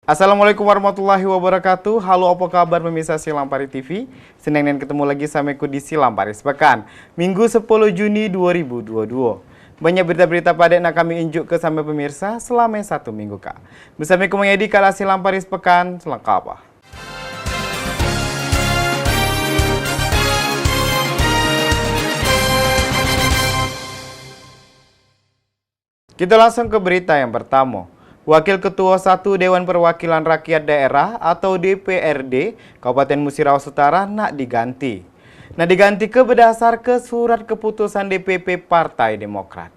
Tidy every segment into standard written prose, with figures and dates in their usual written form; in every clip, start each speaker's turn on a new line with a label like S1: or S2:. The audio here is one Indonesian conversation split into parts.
S1: Assalamualaikum warahmatullahi wabarakatuh. Halo, apa kabar pemirsa Silampari TV? Senang dan ketemu lagi sama aku di Silampari Sepekan, Minggu 10 Juni 2022. Banyak berita-berita pada nak kami unjuk ke sampai pemirsa selama 1 minggu kak. Bersama aku mengedi kala Silampari Sepekan selengkap. Kita langsung ke berita yang pertama. Wakil Ketua 1 Dewan Perwakilan Rakyat Daerah atau DPRD Kabupaten Musirawas Utara nak diganti. Ke berdasar ke surat keputusan DPP Partai Demokrat.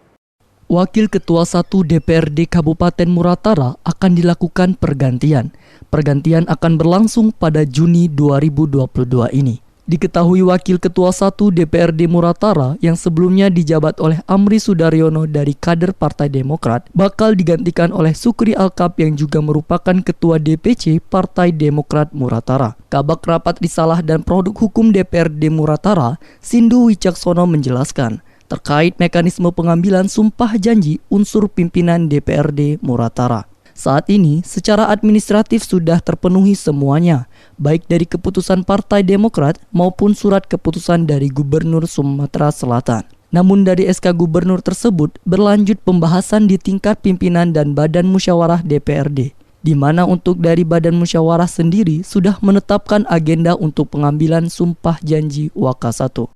S2: Wakil Ketua 1 DPRD Kabupaten Muratara akan dilakukan pergantian. Pergantian akan berlangsung pada Juni 2022 ini. Diketahui Wakil Ketua 1 DPRD Muratara yang sebelumnya dijabat oleh Amri Sudaryono dari kader Partai Demokrat bakal digantikan oleh Sukri Alkap yang juga merupakan Ketua DPC Partai Demokrat Muratara. Kabak Rapat Risalah dan Produk Hukum DPRD Muratara, Sindu Wicaksono menjelaskan terkait mekanisme pengambilan sumpah janji unsur pimpinan DPRD Muratara. Saat ini, secara administratif sudah terpenuhi semuanya, baik dari keputusan Partai Demokrat maupun surat keputusan dari Gubernur Sumatera Selatan. Namun dari SK Gubernur tersebut berlanjut pembahasan di tingkat pimpinan dan Badan Musyawarah DPRD, di mana untuk dari Badan Musyawarah sendiri sudah menetapkan agenda untuk pengambilan sumpah janji Waka 1.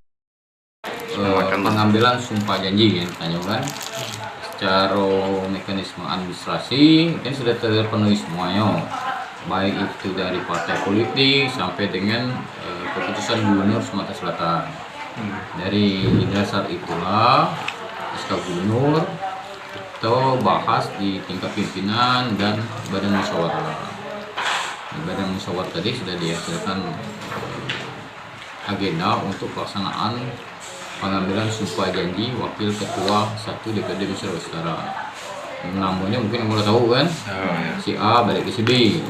S3: Pengambilan sumpah janji kan, secara mekanisme administrasi kan sudah terpenuhi semuanya, baik itu dari partai politik sampai dengan keputusan Gubernur Sumatera Selatan. Dari dasar itulah SK Gubernur kita bahas di tingkat pimpinan dan Badan Musyawarah. Di Badan Musyawarah tadi sudah dihasilkan agenda untuk pelaksanaan pengambilan sumpah janji Wakil Ketua 1 DPRD Musirawas Utara. Namanya mungkin yang tahu kan, si A balik ke si B.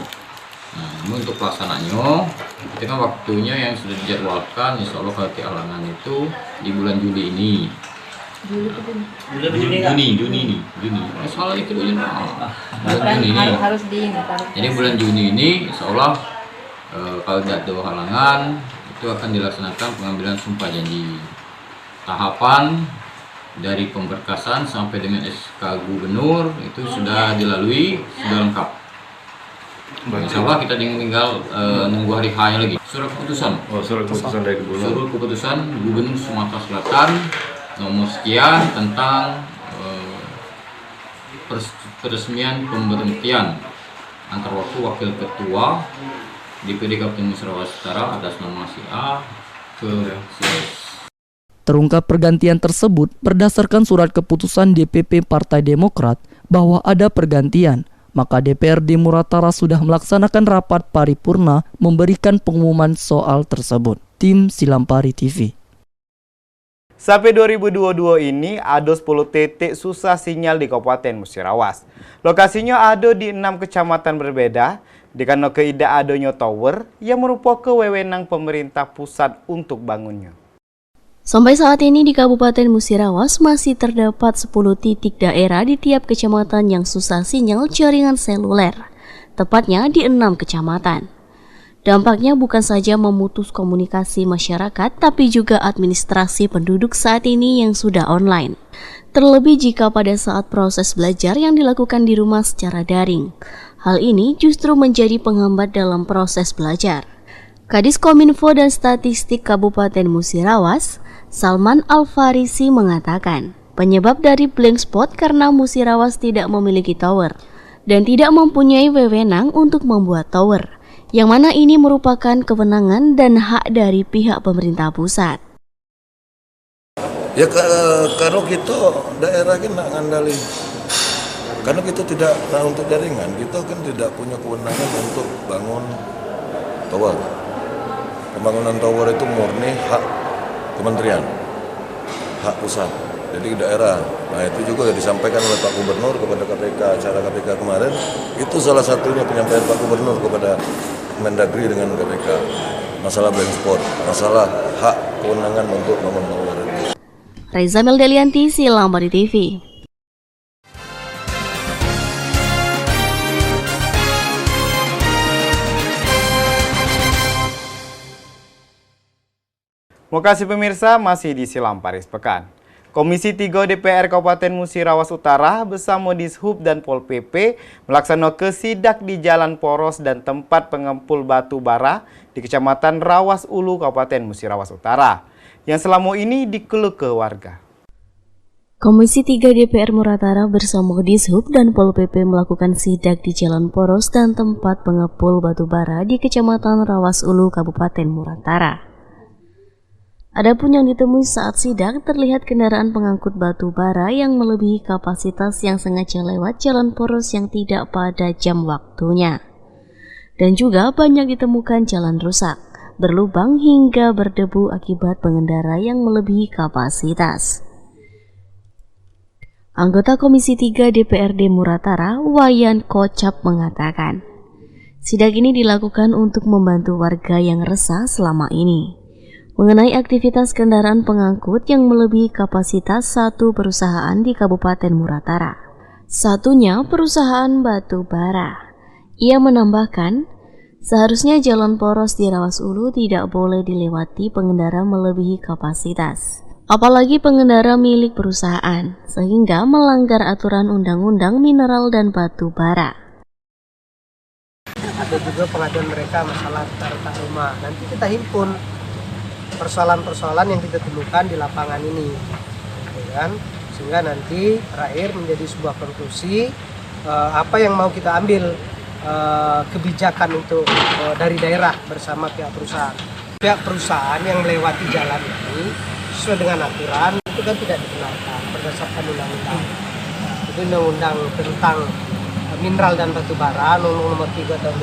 S3: Nah, untuk pelaksanaannya, kita kan waktunya yang sudah dijadwalkan, insya Allah kalau halangan itu di bulan Juli ini. Juni. Salah itu bulan Juni ini. Jadi bulan Juni ini, insya Allah kalau tidak ada halangan, itu akan dilaksanakan pengambilan sumpah janji. Tahapan dari pemberkasan sampai dengan SK Gubernur itu sudah dilalui, sudah lengkap. Insya Allah kita tinggal nunggu hari H-nya lagi. Surat keputusan. Surat keputusan dari Gubernur. Surat keputusan Gubernur Sumatera Selatan nomor sekian tentang peresmian pemberhentian antar waktu Wakil Ketua DPRD Kabupaten Musirawas Utara atas nama si A ke si S.
S2: Terungkap pergantian tersebut berdasarkan surat keputusan DPP Partai Demokrat bahwa ada pergantian, maka DPRD Muratara sudah melaksanakan rapat paripurna memberikan pengumuman soal tersebut. Tim Silampari TV.
S1: Sampai 2022 ini ada 10 titik susah sinyal di Kabupaten Musirawas. Lokasinya ada di 6 kecamatan berbeda, dikano keidak adanya tower yang merupakan wewenang pemerintah pusat untuk bangunnya.
S4: Sampai saat ini di Kabupaten Musirawas masih terdapat 10 titik daerah di tiap kecamatan yang susah sinyal jaringan seluler, tepatnya di 6 kecamatan. Dampaknya bukan saja memutus komunikasi masyarakat, tapi juga administrasi penduduk saat ini yang sudah online. Terlebih jika pada saat proses belajar yang dilakukan di rumah secara daring. Hal ini justru menjadi penghambat dalam proses belajar. Kadis Kominfo dan Statistik Kabupaten Musirawas, Salman Al-Farisi mengatakan, penyebab dari blank spot karena Musirawas tidak memiliki tower dan tidak mempunyai wewenang untuk membuat tower, yang mana ini merupakan kewenangan dan hak dari pihak pemerintah pusat.
S5: Ya kalau kita daerah kan nak ngandali, karena kita tidak untuk jaringan, kita kan tidak punya kewenangan untuk bangun tower. Pembangunan tower itu murni hak kementerian, hak pusat, jadi daerah. Nah itu juga disampaikan oleh Pak Gubernur kepada KPK, acara KPK kemarin, itu salah satunya penyampaian Pak Gubernur kepada Mendagri dengan KPK. Masalah blank spot, masalah hak kewenangan untuk bangun tower.
S4: Reza Meldelianti, Silampari TV.
S1: Makasih pemirsa, masih di Silam Paris Pekan. Komisi 3 DPR Kabupaten Musirawas Utara bersama Dishub dan Pol PP melaksanakan sidak di jalan poros dan tempat pengempul batu bara di Kecamatan Rawas Ulu, Kabupaten Musirawas Utara, yang selama ini dikeluhkan warga.
S4: Komisi 3 DPR Muratara bersama Dishub dan Pol PP melakukan sidak di jalan poros dan tempat pengepul batu bara di Kecamatan Rawas Ulu, Kabupaten Muratara. Adapun yang ditemui saat sidak terlihat kendaraan pengangkut batu bara yang melebihi kapasitas yang sengaja lewat jalan poros yang tidak pada jam waktunya. Dan juga banyak ditemukan jalan rusak, berlubang hingga berdebu akibat pengendara yang melebihi kapasitas. Anggota Komisi 3 DPRD Muratara, Wayan Kocap mengatakan, sidak ini dilakukan untuk membantu warga yang resah selama ini mengenai aktivitas kendaraan pengangkut yang melebihi kapasitas satu perusahaan di Kabupaten Muratara. Satunya perusahaan batu bara. Ia menambahkan, seharusnya jalan poros di Rawas Ulu tidak boleh dilewati pengendara melebihi kapasitas, apalagi pengendara milik perusahaan, sehingga melanggar aturan Undang-Undang Mineral dan Batu Bara.
S6: Ada juga pengaduan mereka masalah retak rumah. Nanti kita himpun persoalan-persoalan yang kita temukan di lapangan ini, ya kan? Sehingga nanti terakhir menjadi sebuah konklusi apa yang mau kita ambil kebijakan untuk dari daerah bersama pihak perusahaan. Pihak perusahaan yang melewati jalan ini sesuai dengan aturan itu kan tidak dibenarkan berdasarkan undang-undang. Itu undang-undang tentang mineral dan batu bara nomor 3 tahun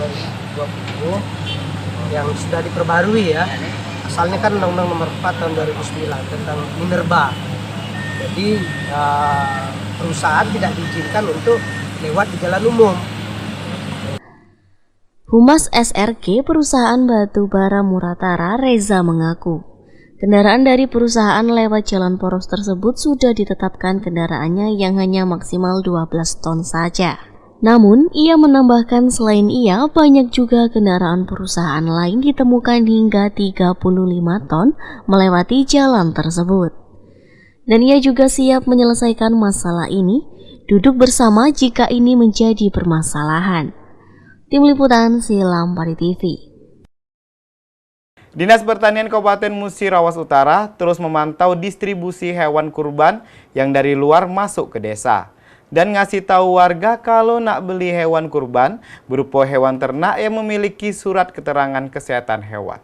S6: 2020 yang sudah diperbarui ya. Asalnya kan Undang-Undang nomor 4 tahun 2009 tentang minerba. Jadi perusahaan tidak diizinkan untuk lewat di jalan umum.
S4: Humas SRG Perusahaan Batu Bara Muratara, Reza mengaku, kendaraan dari perusahaan lewat jalan poros tersebut sudah ditetapkan kendaraannya yang hanya maksimal 12 ton saja. Namun, ia menambahkan selain ia, banyak juga kendaraan perusahaan lain ditemukan hingga 35 ton melewati jalan tersebut. Dan ia juga siap menyelesaikan masalah ini, duduk bersama jika ini menjadi permasalahan. Tim Liputan Silam Pari TV.
S1: Dinas Pertanian Kabupaten Musirawas Utara terus memantau distribusi hewan kurban yang dari luar masuk ke desa. Dan ngasih tahu warga kalau nak beli hewan kurban berupa hewan ternak yang memiliki surat keterangan kesehatan hewan.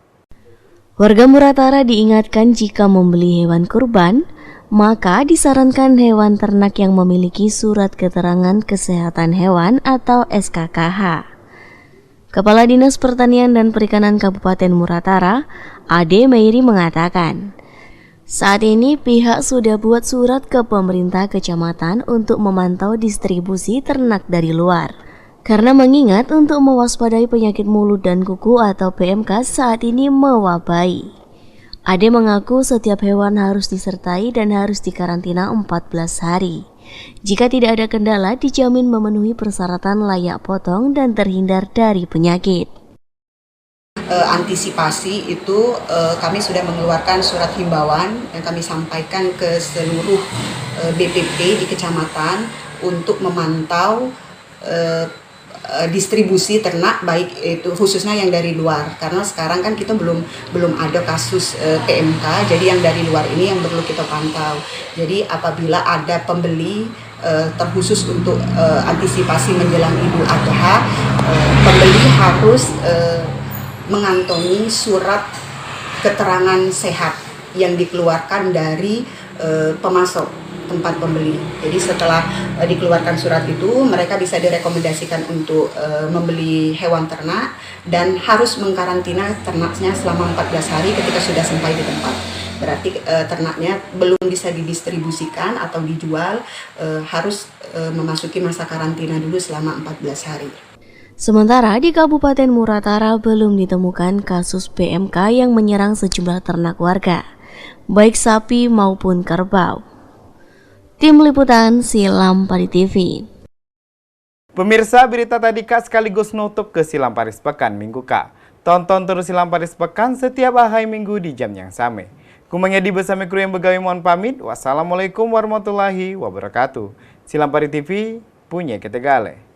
S4: Warga Muratara diingatkan jika membeli hewan kurban, maka disarankan hewan ternak yang memiliki surat keterangan kesehatan hewan atau SKKH. Kepala Dinas Pertanian dan Perikanan Kabupaten Muratara, Ade Meiri mengatakan, saat ini pihak sudah buat surat ke pemerintah kecamatan untuk memantau distribusi ternak dari luar. Karena mengingat untuk mewaspadai penyakit mulut dan kuku atau PMK saat ini mewabai. Ade mengaku setiap hewan harus disertai dan harus dikarantina 14 hari. Jika tidak ada kendala, dijamin memenuhi persyaratan layak potong dan terhindar dari penyakit.
S7: Antisipasi itu kami sudah mengeluarkan surat himbauan yang kami sampaikan ke seluruh BPP di kecamatan untuk memantau distribusi ternak baik itu khususnya yang dari luar, karena sekarang kan kita belum ada kasus PMK, jadi yang dari luar ini yang perlu kita pantau. Jadi apabila ada pembeli terkhusus untuk antisipasi menjelang Idul Adha, pembeli harus mengantongi surat keterangan sehat yang dikeluarkan dari pemasok tempat pembeli. Jadi setelah dikeluarkan surat itu, mereka bisa direkomendasikan untuk membeli hewan ternak dan harus mengkarantina ternaknya selama 14 hari ketika sudah sampai di tempat. Berarti ternaknya belum bisa didistribusikan atau dijual, harus memasuki masa karantina dulu selama 14 hari.
S4: Sementara di Kabupaten Muratara belum ditemukan kasus PMK yang menyerang sejumlah ternak warga, baik sapi maupun kerbau. Tim Liputan Silam Pari TV.
S1: Pemirsa, berita tadi Kak sekaligus nutup ke Silam Paris Pekan Minggu Kak. Tonton terus Silam Paris Pekan setiap hari Minggu di jam yang sama. Kumangnya di bersama kru yang begawi mohon pamit. Wassalamualaikum warahmatullahi wabarakatuh. Silampari TV punya Ketegale.